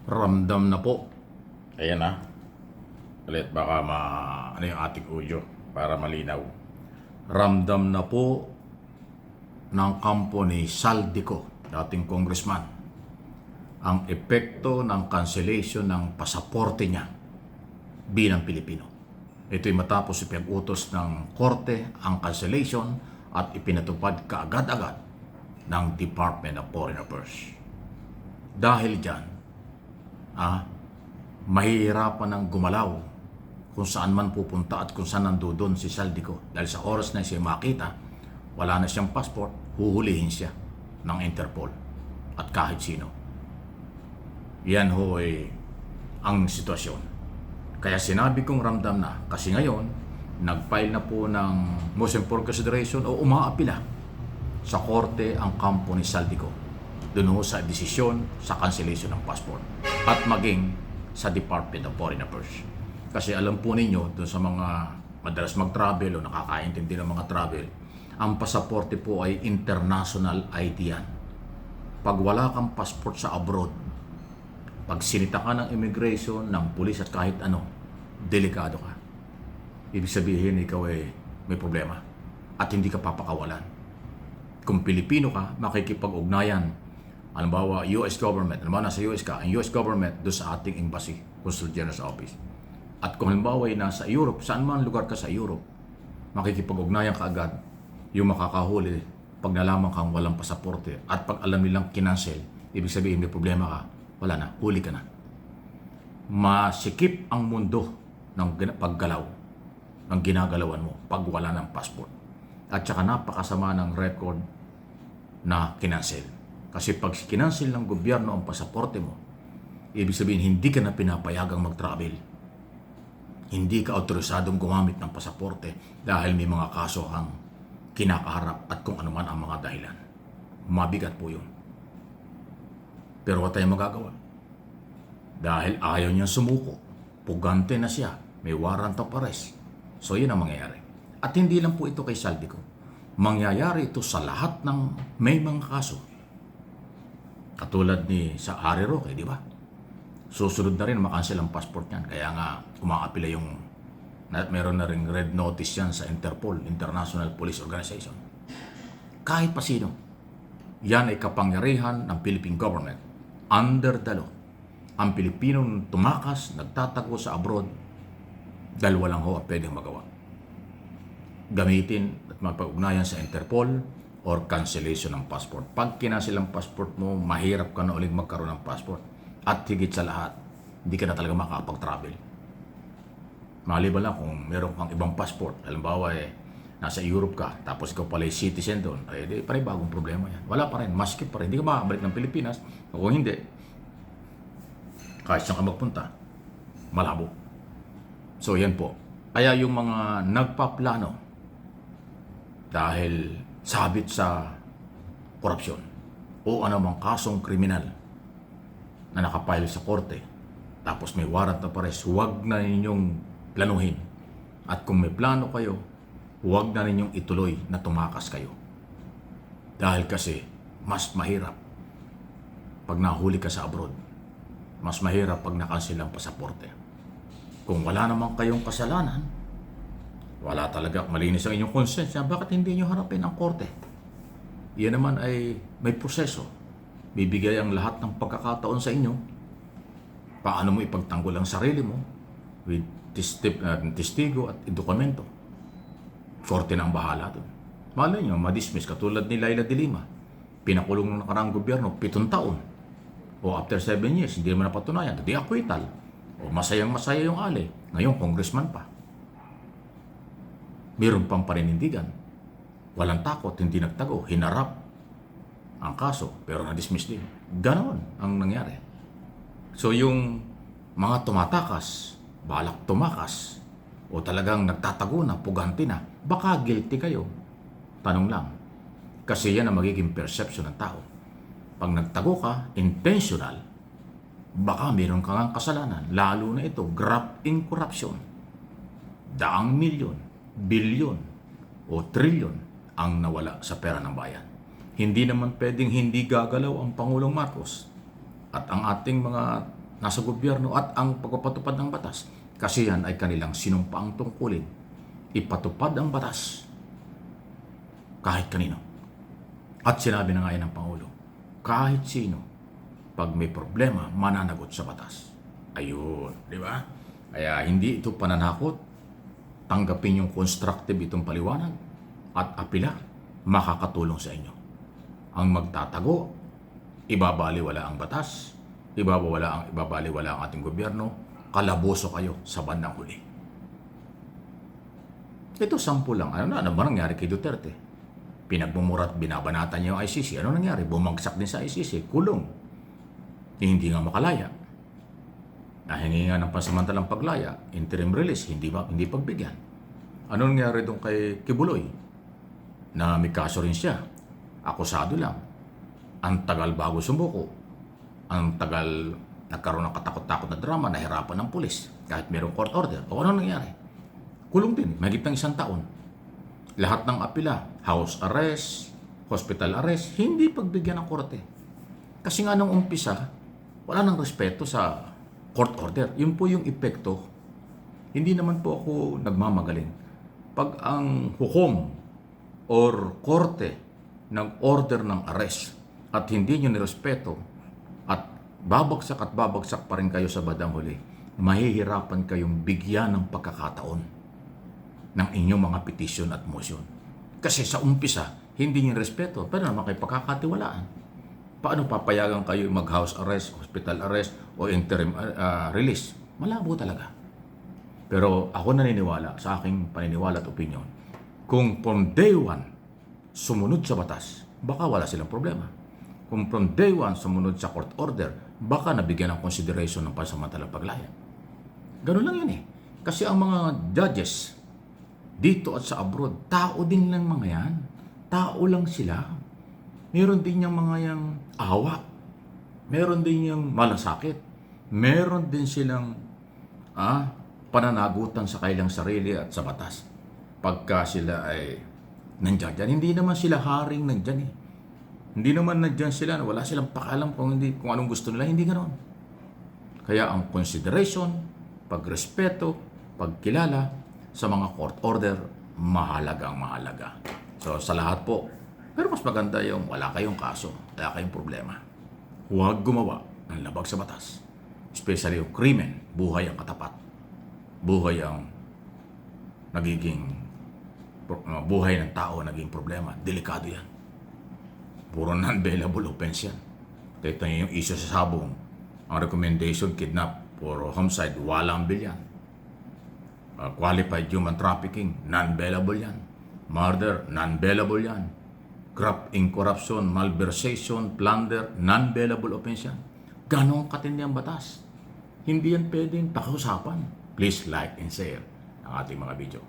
Ramdam na po. Ayan na. Ulit baka ano yung ating audio para malinaw. Ramdam na po ng kampo ni Saldico, dating congressman, ang epekto ng cancellation ng pasaporte niya bilang Pilipino. Ito'y matapos ipag-utos ng korte ang cancellation at ipinatupad kaagad-agad ng Department of Foreign Affairs. Dahil dyan, mahihirapan ng gumalaw kung saan man pupunta at kung saan nandoon si Saldico. Dahil sa oras na siya makita, wala na siyang passport, huhulihin siya ng Interpol at kahit sino. Yan ho ay ang sitwasyon. Kaya sinabi kong ramdam na kasi ngayon, nag-file na po ng motion for consideration o umaapila sa korte ang kampo ni Saldico doon sa desisyon sa cancellation ng passport at maging sa Department of Foreign Affairs. Kasi alam po ninyo, doon sa mga madalas mag-travel o nakakaintindi ng mga travel, ang pasaporte po ay international ID yan. Pag wala kang passport sa abroad, pag sinita ka ng immigration, ng pulis at kahit ano, delikado ka. Ibig sabihin, ikaw ay may problema at hindi ka papakawalan. Kung Pilipino ka, makikipag-ugnayan. Halimbawa, US government, halimbawa nasa US ka, ang US government doon sa ating embassy, Consul General's Office. At kung halimbawa ay nasa Europe, saan man lugar ka sa Europe, makikipag-ugnayan ka agad yung makakahuli pag nalaman kang walang pasaporte at pag alam nilang kinansel, ibig sabihin may problema ka, wala na, huli ka na. Masikip ang mundo ng paggalaw, ng ginagalawan mo pag wala ng passport. At saka napakasama ng record na kinansel. Kasi pag kinansel ng gobyerno ang pasaporte mo, ibig sabihin hindi ka na pinapayagang mag-travel. Hindi ka autorisadong gumamit ng pasaporte dahil may mga kaso ang kinakaharap at kung ano man ang mga dahilan. Mabigat po yun. Pero wala tayong magagawa. Dahil ayaw niyang sumuko. Pugante na siya. May warrant of arrest. So yun ang mangyayari. At hindi lang po ito kay Saldico. Mangyayari ito sa lahat ng may mga kaso. Katulad ni sa Harry Roque, di ba? Susunod na rin makancel ang passport niyan. Kaya nga umaapila yung meron na rin red notice yan sa Interpol, International Police Organization. Kahit pa sino. Yan ay kapangyarihan ng Philippine government. Under the law. Ang Pilipinong tumakas, nagtatago sa abroad, dahil walang ho ang pwedeng magawa. Gamitin at magpag-ugnayan sa Interpol or cancellation ng passport. Pag kinancel ang passport mo, mahirap ka na ulit magkaroon ng passport. At higit sa lahat, hindi ka na talaga makakapag-travel. Maliban lang kung meron kang ibang passport. Halimbawa, nasa Europe ka, tapos ikaw pala citizen doon, di pa rin bagong problema yan. Wala pa rin, maski pa rin. Hindi ka makakabalik ng Pilipinas. Kung hindi, kahit saan ka magpunta, malabo. So yan po. Kaya yung mga nagpaplano dahil sabit sa korupsyon o anumang kasong kriminal na nakapile sa korte, tapos may warrant of arrest, huwag na ninyong planuhin. At kung may plano kayo, huwag na ninyong ituloy na tumakas kayo. Dahil kasi, mas mahirap pag nahuli ka sa abroad. Mas mahirap pag nakancel ang pasaporte. Kung wala naman kayong kasalanan, wala talaga, malinis ang inyong konsensya, bakit hindi nyo harapin ang korte? Iyan naman ay may proseso. Bibigay ang lahat ng pagkakataon sa inyo. Paano mo ipagtanggol ang sarili mo with testigo at dokumento. Korte na ang bahala doon. Malay nyo, madismiss katulad ni Laila de Lima. Pinakulong ng nakaraang gobyerno, 7 taon. O after 7 years, hindi naman napatunayan. Di acquittal. O masayang-masaya yung Ali. Ngayon, congressman pa. Meron pang paninindigan. Walang takot, hindi nagtago. Hinarap ang kaso, pero na-dismiss din. Ganon ang nangyari. So yung mga tumatakas, balak tumakas, o talagang nagtatago na, pugante na, baka guilty kayo. Tanong lang. Kasi yan ang magiging perception ng tao. Pag nagtago ka, intentional, baka mayroon kang kasalanan. Lalo na ito, graft in corruption. Daang milyon, bilyon, o trilyon ang nawala sa pera ng bayan. Hindi naman pwedeng hindi gagalaw ang Pangulong Marcos at ang ating mga nasa gobyerno at ang pagpapatupad ng batas. Kasi yan ay kanilang sinumpaang tungkulin. Ipatupad ang batas kahit kanino. At sinabi na nga yan ng Pangulo, kahit sino, pag may problema, mananagot sa batas. Ayun, di ba? Kaya hindi ito pananakot. Tanggapin yung constructive itong paliwanag at apila, makakatulong sa inyo. Ang magtatago, ibabaliwala ang batas, ibabaliwala ang ating gobyerno, kalaboso kayo sa bandang huli. Ito sample lang. Ano ba nangyari kay Duterte? Pinagmumurat, binabanatan niya yung ICC. Ano nangyari? Bumagsak din sa ICC. Kulong. Hindi nga makalaya. Nahingi nga ng pansamantalang paglaya. Interim release. Hindi pagbigyan. Ano nangyari doon kay Kibuloy? Na may kaso rin siya. Akusado lang. Ang tagal bago sumuko. Ang tagal nagkaroon ng katakot-takot na drama, nahirapan ng pulis. Kahit mayroong court order. O ano nangyari? Kulong din. Mahigit ng 1 taon. Lahat ng apila, house arrest, hospital arrest, hindi pagbigyan ng korte. Kasi nga nung umpisa, wala nang respeto sa court order. Yun po yung epekto. Hindi naman po ako nagmamagaling. Pag ang hukom or korte nag-order ng arrest at hindi nyo nirespeto at babagsak pa rin kayo sa bandang huli, mahihirapan kayong bigyan ng pagkakataon ng inyong mga petisyon at motion. Kasi sa umpisa, hindi nyo respeto, pero naman kayo pagkakatiwalaan. Paano papayagan kayo mag-house arrest, hospital arrest, o interim release? Malabo talaga. Pero ako naniniwala, sa aking paniniwala at opinion, kung from day one, sumunod sa batas, baka wala silang problema. Kung from day one, sumunod sa court order, baka nabigyan ng consideration ng pansamantalang paglaya. Ganun lang yun eh. Kasi ang mga judges, dito at sa abroad, tao din lang mga yan. Tao lang sila. Meron din yung mga yung awa. Meron din yung malasakit. Meron din silang pananagutan sa kailang sarili at sa batas. Pagka sila ay nandyan dyan, hindi naman sila haring nandyan eh. Hindi naman nandyan sila, wala silang pakalam kung anong gusto nila, hindi ganoon. Kaya ang consideration, pagrespeto, pagkilala, sa mga court order, mahalagang mahalaga. So sa lahat po, pero mas maganda yung wala kayong kaso, wala kayong problema. Huwag gumawa ng labag sa batas. Especially yung krimen, buhay ang katapat. Buhay ang buhay ng tao naging problema. Delikado yan. Puro non-bailable offense yan. Kahit na yung issue sa sabong, ang recommendation, kidnap, for homicide, walang bill yan. Qualified human trafficking, non-bailable yan. Murder, non-bailable yan. Graft in corruption, malversation, plunder, non-bailable offense yan. Ganong katindi ang batas. Hindi yan pwedeng pakiusapan. Please like and share ang ating mga video.